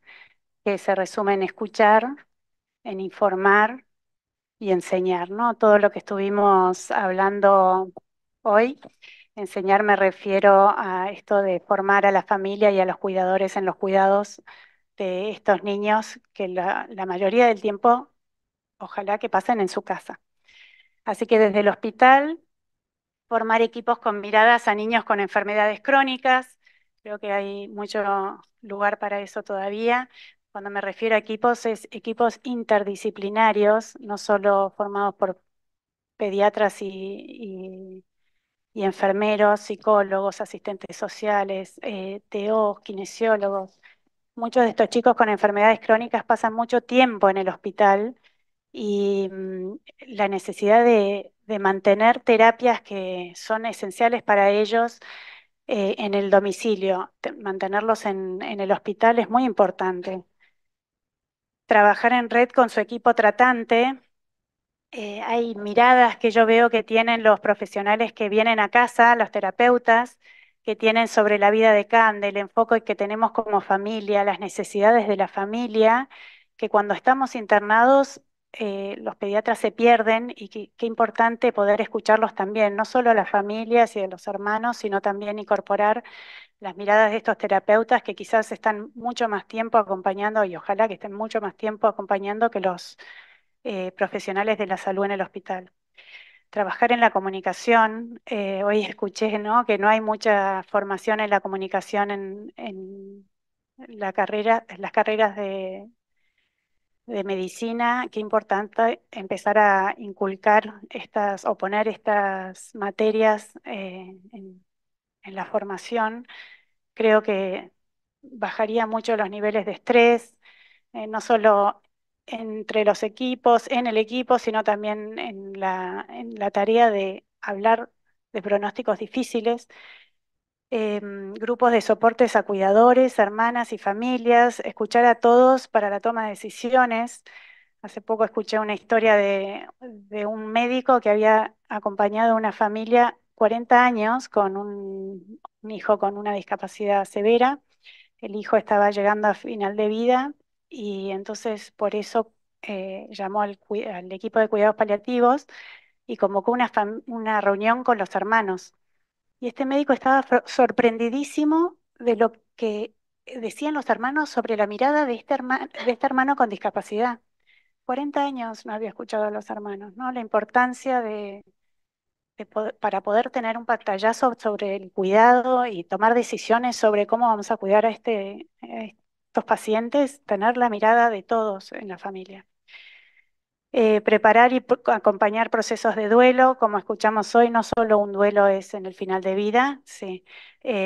que se resume en escuchar, en informar y enseñar, ¿no? Todo lo que estuvimos hablando hoy. Enseñar me refiero a esto de formar a la familia y a los cuidadores en los cuidados de estos niños que la mayoría del tiempo ojalá que pasen en su casa. Así que desde el hospital, formar equipos con miradas a niños con enfermedades crónicas. Creo que hay mucho lugar para eso todavía. Cuando me refiero a equipos, es equipos interdisciplinarios, no solo formados por pediatras y enfermeros, psicólogos, asistentes sociales, TO, kinesiólogos. Muchos de estos chicos con enfermedades crónicas pasan mucho tiempo en el hospital y la necesidad de mantener terapias que son esenciales para ellos en el domicilio, mantenerlos en el hospital es muy importante. Trabajar en red con su equipo tratante. Hay miradas que yo veo que tienen los profesionales que vienen a casa, los terapeutas, que tienen sobre la vida de Cande, el enfoque que tenemos como familia, las necesidades de la familia, que cuando estamos internados los pediatras se pierden y qué importante poder escucharlos también, no solo a las familias y a los hermanos, sino también incorporar las miradas de estos terapeutas que quizás están mucho más tiempo acompañando y ojalá que estén mucho más tiempo acompañando que los profesionales de la salud en el hospital. Trabajar en la comunicación, hoy escuché, ¿no? Que no hay mucha formación en la comunicación en la carrera, en las carreras de medicina. Qué importante empezar a inculcar estas o poner estas materias en la formación. Creo que bajaría mucho los niveles de estrés, no solo entre los equipos, en el equipo, sino también en la tarea de hablar de pronósticos difíciles, grupos de soportes a cuidadores, hermanas y familias, escuchar a todos para la toma de decisiones. Hace poco escuché una historia de un médico que había acompañado a una familia 40 años con un hijo con una discapacidad severa. El hijo estaba llegando a final de vida y entonces por eso llamó al equipo de cuidados paliativos y convocó una reunión con los hermanos. Y este médico estaba sorprendidísimo de lo que decían los hermanos sobre la mirada de este hermano con discapacidad. 40 años no había escuchado a los hermanos, ¿no? La importancia para poder tener un pantallazo sobre el cuidado y tomar decisiones sobre cómo vamos a cuidar a estos estos pacientes, tener la mirada de todos en la familia. Preparar y acompañar procesos de duelo, como escuchamos hoy, no solo un duelo es en el final de vida, sí,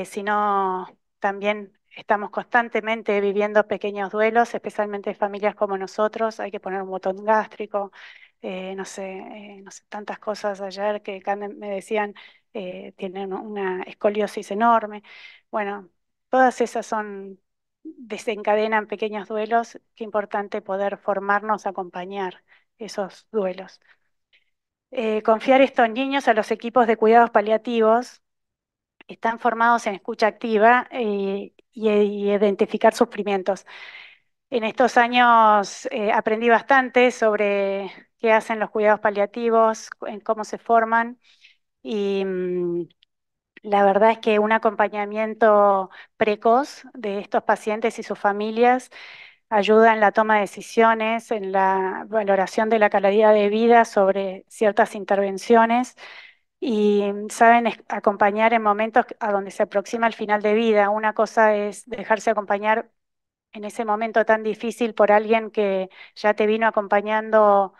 sino también estamos constantemente viviendo pequeños duelos, especialmente familias como nosotros, hay que poner un botón gástrico, no sé, tantas cosas ayer que me decían, tienen una escoliosis enorme. Bueno, todas esas desencadenan pequeños duelos, qué importante poder formarnos, acompañar esos duelos. Confiar estos niños a los equipos de cuidados paliativos, están formados en escucha activa y identificar sufrimientos. En estos años aprendí bastante sobre qué hacen los cuidados paliativos, en cómo se forman y la verdad es que un acompañamiento precoz de estos pacientes y sus familias ayuda en la toma de decisiones, en la valoración de la calidad de vida sobre ciertas intervenciones y saben acompañar en momentos a donde se aproxima el final de vida. Una cosa es dejarse acompañar en ese momento tan difícil por alguien que ya te vino acompañando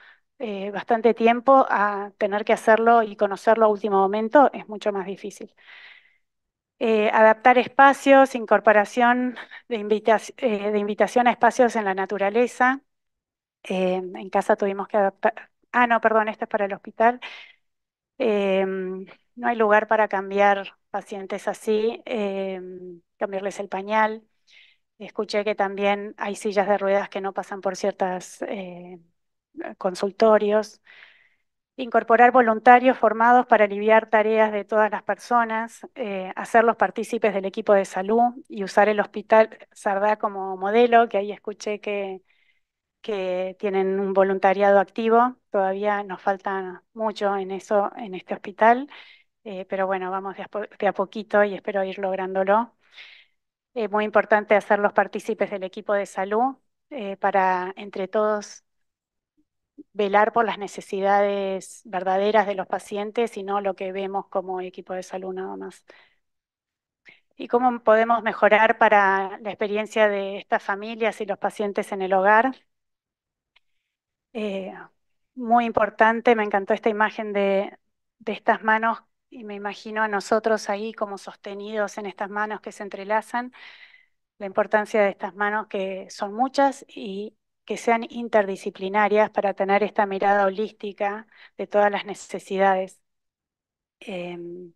bastante tiempo, a tener que hacerlo y conocerlo a último momento es mucho más difícil. Adaptar espacios, incorporación de invitación a espacios en la naturaleza. En casa tuvimos que adaptar. Ah, no, perdón, esto es para el hospital. No hay lugar para cambiar pacientes así, cambiarles el pañal. Escuché que también hay sillas de ruedas que no pasan por ciertos consultorios. Incorporar voluntarios formados para aliviar tareas de todas las personas, hacerlos partícipes del equipo de salud y usar el Hospital Sardá como modelo, que ahí escuché que tienen un voluntariado activo. Todavía nos falta mucho en eso, en este hospital, pero bueno, vamos de a poquito y espero ir lográndolo. Es muy importante hacerlos partícipes del equipo de salud para entre todos velar por las necesidades verdaderas de los pacientes y no lo que vemos como equipo de salud nada más. ¿Y cómo podemos mejorar para la experiencia de estas familias y los pacientes en el hogar? Eh, Muy importante, me encantó esta imagen de estas manos y me imagino a nosotros ahí como sostenidos en estas manos que se entrelazan, la importancia de estas manos que son muchas y que sean interdisciplinarias para tener esta mirada holística de todas las necesidades. Em,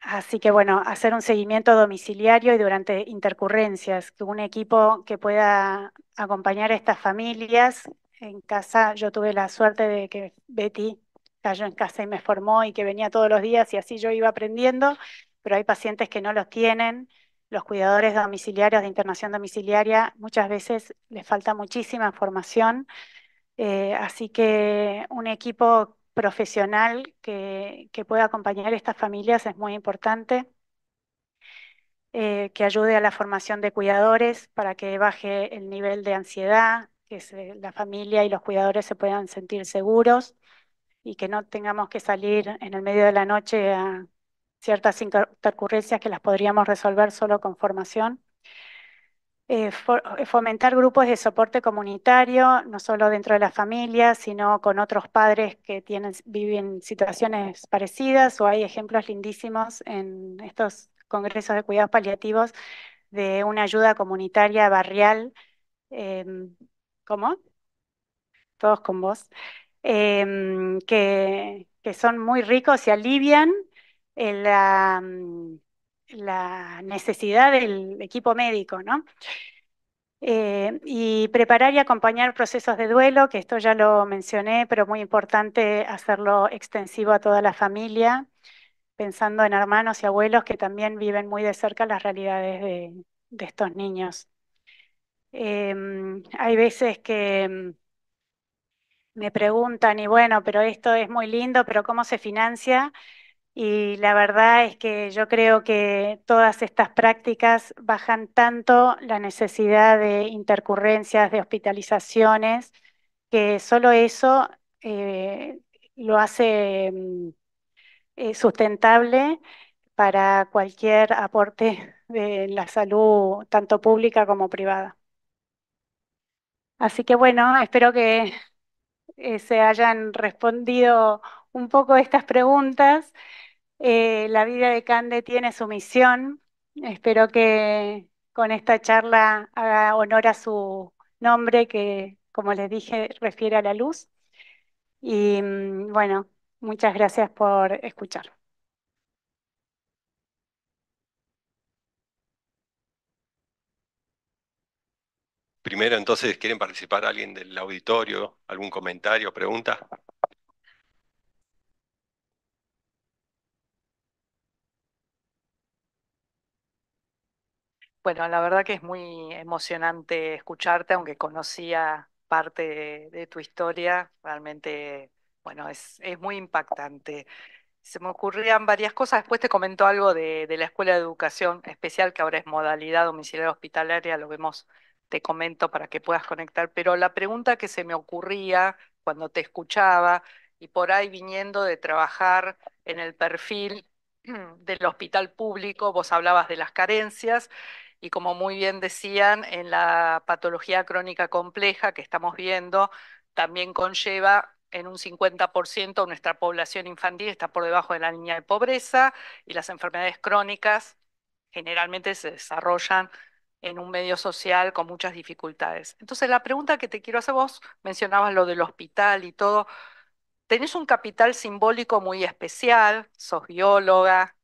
Así que bueno, hacer un seguimiento domiciliario y durante intercurrencias, que un equipo que pueda acompañar a estas familias. En casa yo tuve la suerte de que Betty cayó en casa y me formó y que venía todos los días y así yo iba aprendiendo, pero hay pacientes que no los tienen. Los cuidadores domiciliarios de internación domiciliaria muchas veces les falta muchísima formación, así que un equipo profesional que pueda acompañar a estas familias es muy importante, que ayude a la formación de cuidadores para que baje el nivel de ansiedad, que la familia y los cuidadores se puedan sentir seguros y que no tengamos que salir en el medio de la noche a ciertas intercurrencias que las podríamos resolver solo con formación. Fomentar grupos de soporte comunitario, no solo dentro de la familia, sino con otros padres que viven situaciones parecidas, o hay ejemplos lindísimos en estos congresos de cuidados paliativos de una ayuda comunitaria barrial. em, ¿Cómo? Todos con vos. Que son muy ricos y alivian la necesidad del equipo médico, ¿no? Y preparar y acompañar procesos de duelo, que esto ya lo mencioné, pero muy importante hacerlo extensivo a toda la familia, pensando en hermanos y abuelos que también viven muy de cerca las realidades de estos niños. Hay veces que me preguntan, y bueno, pero esto es muy lindo, pero ¿cómo se financia? Y la verdad es que yo creo que todas estas prácticas bajan tanto la necesidad de intercurrencias, de hospitalizaciones, que solo eso lo hace sustentable para cualquier aporte de la salud, tanto pública como privada. Así que bueno, espero que se hayan respondido un poco estas preguntas. La vida de Cande tiene su misión. Espero que con esta charla haga honor a su nombre, que como les dije, refiere a la luz. Y bueno, muchas gracias por escuchar. Primero, entonces, ¿quieren participar alguien del auditorio? ¿Algún comentario, pregunta? Bueno, la verdad que es muy emocionante escucharte, aunque conocía parte de tu historia, realmente, bueno, es muy impactante. Se me ocurrían varias cosas, después te comento algo de la Escuela de Educación Especial, que ahora es modalidad domiciliaria hospitalaria, lo vemos, te comento para que puedas conectar, pero la pregunta que se me ocurría cuando te escuchaba, y por ahí viniendo de trabajar en el perfil del hospital público, vos hablabas de las carencias, y como muy bien decían, en la patología crónica compleja que estamos viendo, también conlleva en un 50% nuestra población infantil está por debajo de la línea de pobreza, y las enfermedades crónicas generalmente se desarrollan en un medio social con muchas dificultades. Entonces, la pregunta que te quiero hacer, vos mencionabas lo del hospital y todo. Tenés un capital simbólico muy especial, sos bióloga,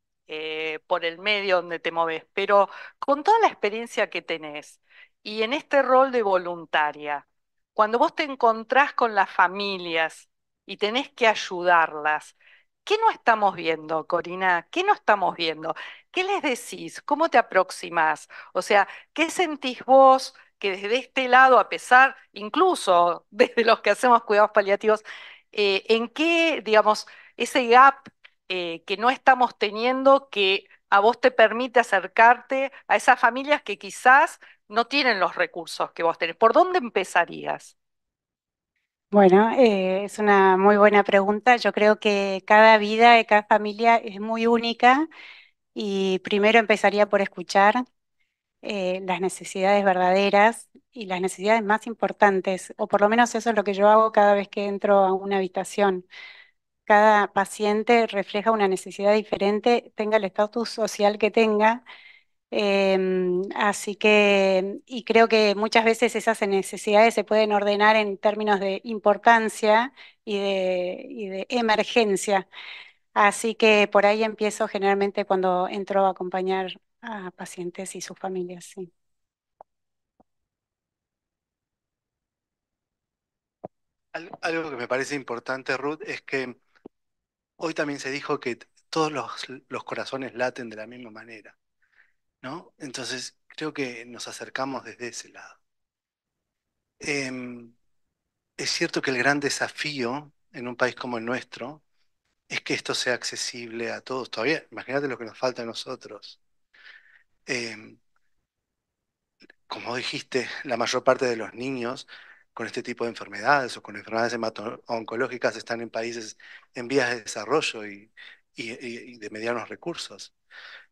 por el medio donde te moves, pero con toda la experiencia que tenés y en este rol de voluntaria, cuando vos te encontrás con las familias y tenés que ayudarlas, ¿qué no estamos viendo, Corina? ¿Qué no estamos viendo? ¿Qué les decís? ¿Cómo te aproximás? O sea, ¿qué sentís vos que desde este lado, a pesar, incluso desde los que hacemos cuidados paliativos, en qué, digamos, ese gap que no estamos teniendo que a vos te permite acercarte a esas familias que quizás no tienen los recursos que vos tenés? ¿Por dónde empezarías? Bueno, es una muy buena pregunta. Yo creo que cada vida de cada familia es muy única y primero empezaría por escuchar las necesidades verdaderas y las necesidades más importantes, o por lo menos eso es lo que yo hago cada vez que entro a una habitación. Cada paciente refleja una necesidad diferente, tenga el estatus social que tenga. Así que, y creo que muchas veces esas necesidades se pueden ordenar en términos de importancia y de emergencia. Así que por ahí empiezo generalmente cuando entro a acompañar a pacientes y sus familias, sí. Algo que me parece importante, Ruth, es que hoy también se dijo que todos los corazones laten de la misma manera, ¿no? Entonces, creo que nos acercamos desde ese lado. Em, es cierto que el gran desafío en un país como el nuestro es que esto sea accesible a todos. Todavía, imagínate lo que nos falta a nosotros. Em, como dijiste, la mayor parte de los niños con este tipo de enfermedades o con enfermedades hemato-oncológicas están en países en vías de desarrollo y de medianos recursos.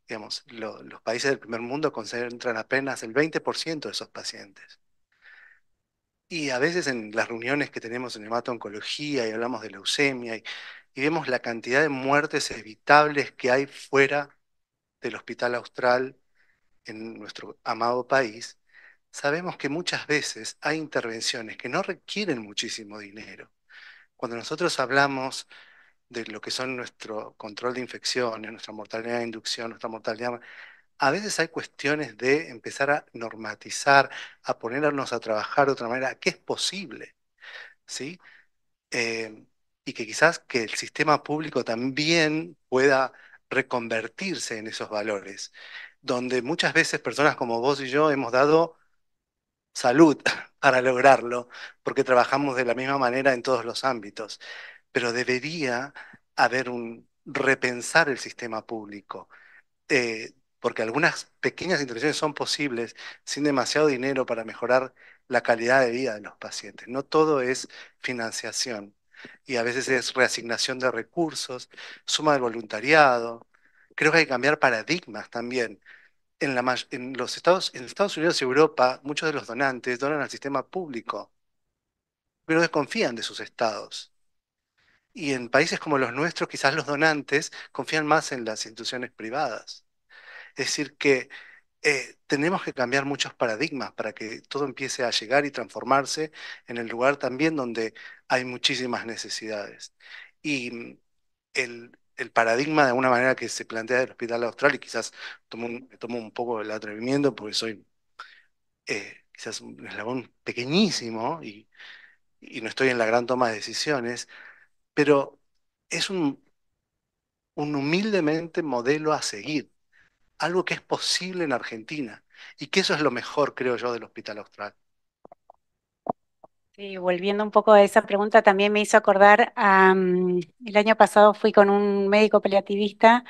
Digamos, los países del primer mundo concentran apenas el 20% de esos pacientes. Y a veces en las reuniones que tenemos en hemato-oncología y hablamos de leucemia y vemos la cantidad de muertes evitables que hay fuera del Hospital Austral en nuestro amado país, sabemos que muchas veces hay intervenciones que no requieren muchísimo dinero. Cuando nosotros hablamos de lo que son nuestro control de infecciones, nuestra mortalidad de inducción, nuestra mortalidad, a veces hay cuestiones de empezar a normatizar, a ponernos a trabajar de otra manera, que es posible, ¿sí? Eh, y que quizás que el sistema público también pueda reconvertirse en esos valores, donde muchas veces personas como vos y yo hemos dado salud para lograrlo, porque trabajamos de la misma manera en todos los ámbitos, pero debería haber un repensar el sistema público, porque algunas pequeñas intervenciones son posibles sin demasiado dinero para mejorar la calidad de vida de los pacientes. No todo es financiación y a veces es reasignación de recursos, suma del voluntariado, creo que hay que cambiar paradigmas también. En Estados Unidos y Europa, muchos de los donantes donan al sistema público, pero desconfían de sus estados. Y en países como los nuestros, quizás los donantes confían más en las instituciones privadas. Es decir, que tenemos que cambiar muchos paradigmas para que todo empiece a llegar y transformarse en el lugar también donde hay muchísimas necesidades. Y el paradigma de alguna manera que se plantea del Hospital Austral, y quizás me tomo un poco el atrevimiento porque soy quizás un eslabón pequeñísimo y no estoy en la gran toma de decisiones, pero es un humildemente modelo a seguir, algo que es posible en Argentina y que eso es lo mejor, creo yo, del Hospital Austral. Sí, volviendo un poco a esa pregunta, también me hizo acordar el año pasado fui con un médico paliativista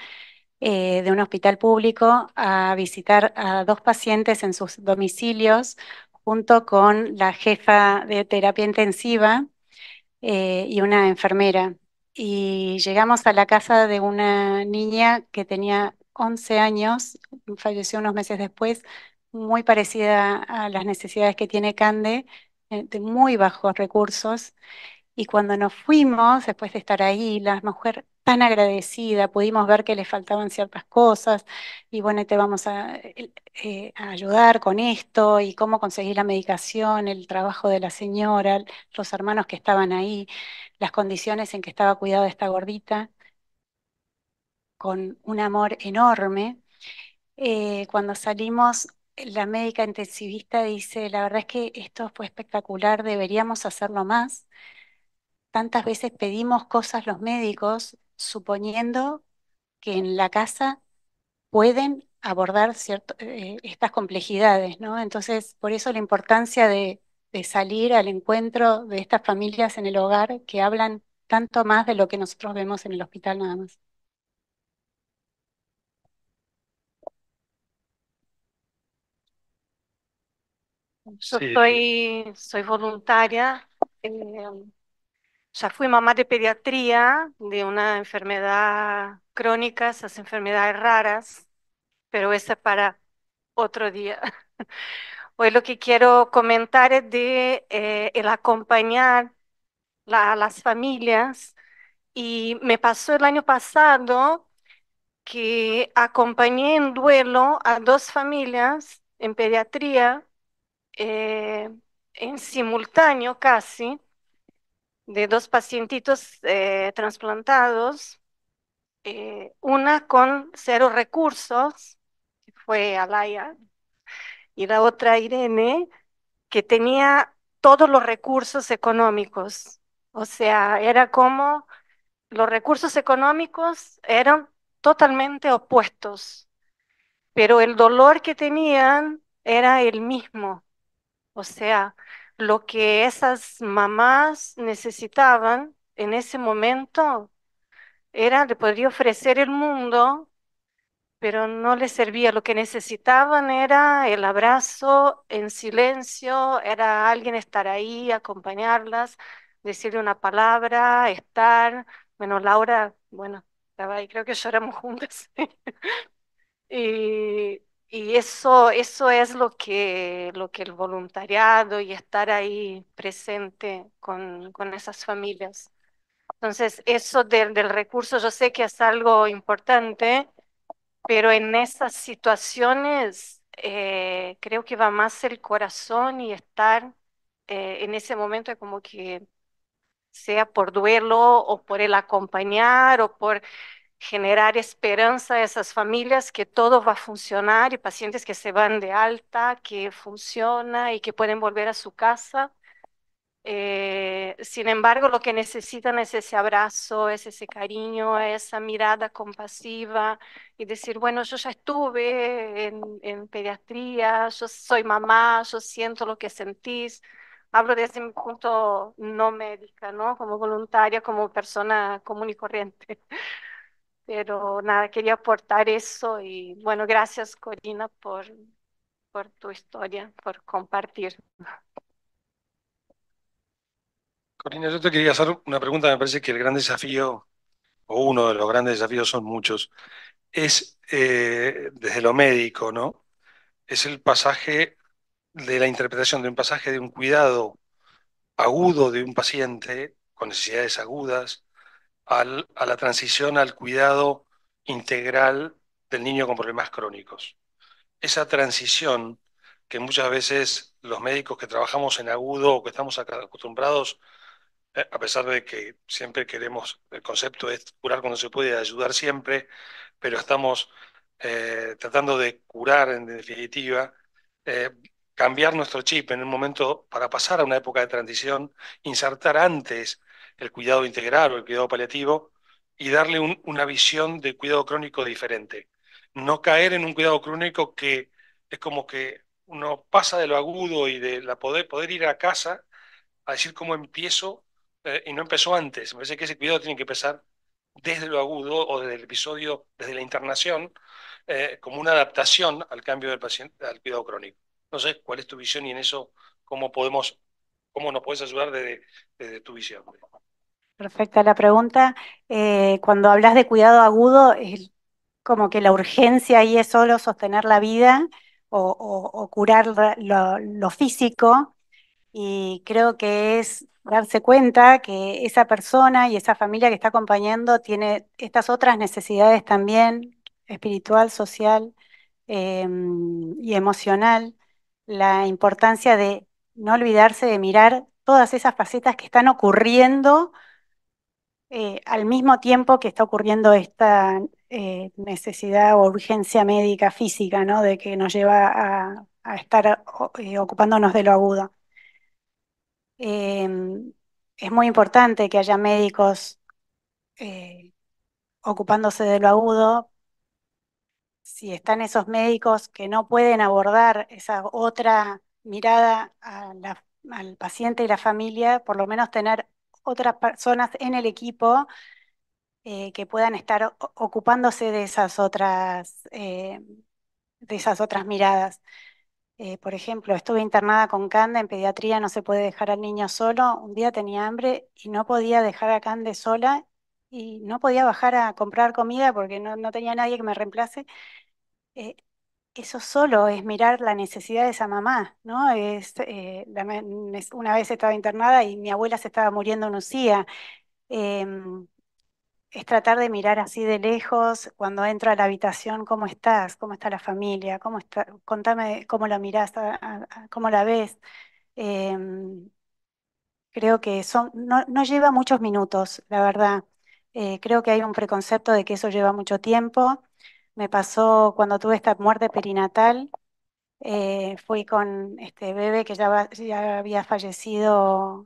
de un hospital público a visitar a dos pacientes en sus domicilios junto con la jefa de terapia intensiva y una enfermera. Y llegamos a la casa de una niña que tenía 11 años, falleció unos meses después, muy parecida a las necesidades que tiene Cande, de muy bajos recursos. Y cuando nos fuimos, después de estar ahí, la mujer tan agradecida, pudimos ver que le faltaban ciertas cosas y bueno, te vamos a ayudar con esto y cómo conseguir la medicación, el trabajo de la señora, los hermanos que estaban ahí, las condiciones en que estaba cuidada esta gordita, con un amor enorme. Cuando salimos, la médica intensivista dice, la verdad es que esto fue espectacular, deberíamos hacerlo más. Tantas veces pedimos cosas los médicos suponiendo que en la casa pueden abordar estas complejidades, ¿no? Entonces, por eso la importancia de salir al encuentro de estas familias en el hogar que hablan tanto más de lo que nosotros vemos en el hospital nada más. Yo Sí, soy voluntaria, ya fui mamá de pediatría de una enfermedad crónica, esas enfermedades raras, pero esa es para otro día. Hoy lo que quiero comentar es de el acompañar a las familias y me pasó el año pasado que acompañé en duelo a dos familias en pediatría eh, en simultáneo casi, de dos pacientitos trasplantados, una con cero recursos, que fue Alaya, y la otra Irene, que tenía todos los recursos económicos. O sea, era como los recursos económicos eran totalmente opuestos, pero el dolor que tenían era el mismo. O sea, lo que esas mamás necesitaban en ese momento era, le podría ofrecer el mundo, pero no les servía. Lo que necesitaban era el abrazo en silencio, era alguien estar ahí, acompañarlas, decirle una palabra, estar. Bueno, Laura, bueno, estaba ahí, creo que lloramos juntas. Y, y eso es lo que el voluntariado y estar ahí presente con esas familias. Entonces, eso del recurso yo sé que es algo importante, pero en esas situaciones creo que va más el corazón y estar en ese momento como que sea por duelo o por el acompañar o por generar esperanza a esas familias que todo va a funcionar y pacientes que se van de alta, que funciona y que pueden volver a su casa. Sin embargo, lo que necesitan es ese abrazo, es ese cariño, esa mirada compasiva y decir, bueno, yo ya estuve en pediatría, yo soy mamá, yo siento lo que sentís. Hablo desde mi punto no médica, ¿no? Como voluntaria, como persona común y corriente. Pero nada, quería aportar eso y bueno, gracias Corina por tu historia, por compartir. Corina, yo te quería hacer una pregunta. Me parece que el gran desafío, o uno de los grandes desafíos, son muchos, es desde lo médico, ¿no? Es el pasaje de la interpretación de un pasaje de un cuidado agudo de un paciente con necesidades agudas a la transición al cuidado integral del niño con problemas crónicos. Esa transición que muchas veces los médicos que trabajamos en agudo o que estamos acostumbrados, a pesar de que siempre queremos, el concepto es curar cuando se puede, ayudar siempre, pero estamos tratando de curar en definitiva, eh, cambiar nuestro chip en un momento para pasar a una época de transición, insertar antes el cuidado integral o el cuidado paliativo y darle una visión de cuidado crónico diferente. No caer en un cuidado crónico que es como que uno pasa de lo agudo y de la poder ir a casa a decir cómo empiezo y no empezó antes. Me parece que ese cuidado tiene que empezar desde lo agudo o desde el episodio, desde la internación, como una adaptación al cambio del paciente, al cuidado crónico. No sé cuál es tu visión y en eso cómo nos puedes ayudar desde tu visión. Perfecta la pregunta. Cuando hablas de cuidado agudo, es como que la urgencia ahí es solo sostener la vida o curar lo físico, y creo que es darse cuenta que esa persona y esa familia que está acompañando tiene estas otras necesidades también, espiritual, social, y emocional. La importancia de no olvidarse de mirar todas esas facetas que están ocurriendo al mismo tiempo que está ocurriendo esta necesidad o urgencia médica física, ¿no? De que nos lleva a estar ocupándonos de lo agudo. Es muy importante que haya médicos eh, ocupándose de lo agudo. Si están esos médicos que no pueden abordar esa otra mirada al paciente y la familia, por lo menos tener otras personas en el equipo que puedan estar ocupándose de esas otras miradas. Por ejemplo, estuve internada con Cande en pediatría, no se puede dejar al niño solo. Un día tenía hambre y no podía dejar a Cande sola y no podía bajar a comprar comida porque no tenía nadie que me reemplace. Eh, Eso solo es mirar la necesidad de esa mamá, ¿no? Una vez estaba internada y mi abuela se estaba muriendo en UCIA. Em, es tratar de mirar así de lejos, cuando entro a la habitación, ¿cómo estás? ¿Cómo está la familia? ¿Cómo está? Contame cómo la mirás, cómo la ves. Em, Creo que no lleva muchos minutos, la verdad. Creo que hay un preconcepto de que eso lleva mucho tiempo. Me pasó cuando tuve esta muerte perinatal. Fui con este bebé que ya había fallecido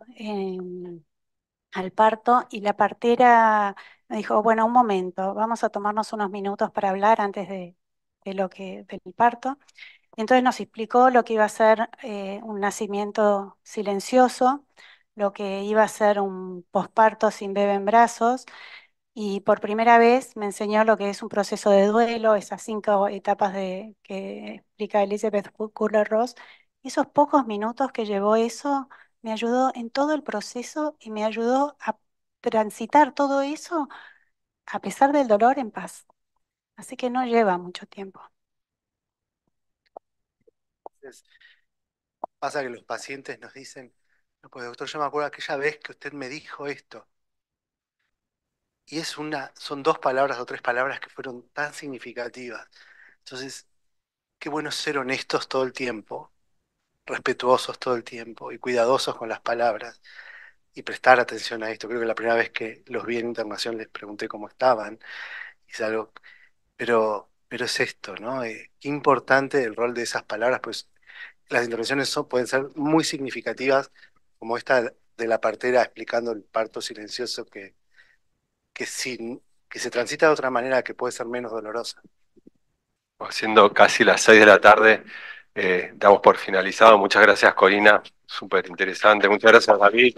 al parto, y la partera me dijo, bueno, un momento, vamos a tomarnos unos minutos para hablar antes del parto. Entonces nos explicó lo que iba a ser un nacimiento silencioso, lo que iba a ser un posparto sin bebé en brazos, y por primera vez me enseñó lo que es un proceso de duelo, esas 5 etapas que explica Elizabeth Kubler-Ross. Y esos pocos minutos que llevó eso me ayudó en todo el proceso y me ayudó a transitar todo eso a pesar del dolor en paz. Así que no lleva mucho tiempo. Entonces, pasa que los pacientes nos dicen, no, pues doctor, yo me acuerdo aquella vez que usted me dijo esto. Y son 2 palabras o 3 palabras que fueron tan significativas. Entonces, qué bueno ser honestos todo el tiempo, respetuosos todo el tiempo y cuidadosos con las palabras y prestar atención a esto. Creo que la primera vez que los vi en internación les pregunté cómo estaban. Y es algo, pero es esto, ¿no? Qué importante el rol de esas palabras, pues las intervenciones pueden ser muy significativas, como esta de la partera explicando el parto silencioso que, sin, que se transita de otra manera que puede ser menos dolorosa. Siendo casi las 6 de la tarde, damos por finalizado. Muchas gracias, Corina, súper interesante. Muchas gracias, David.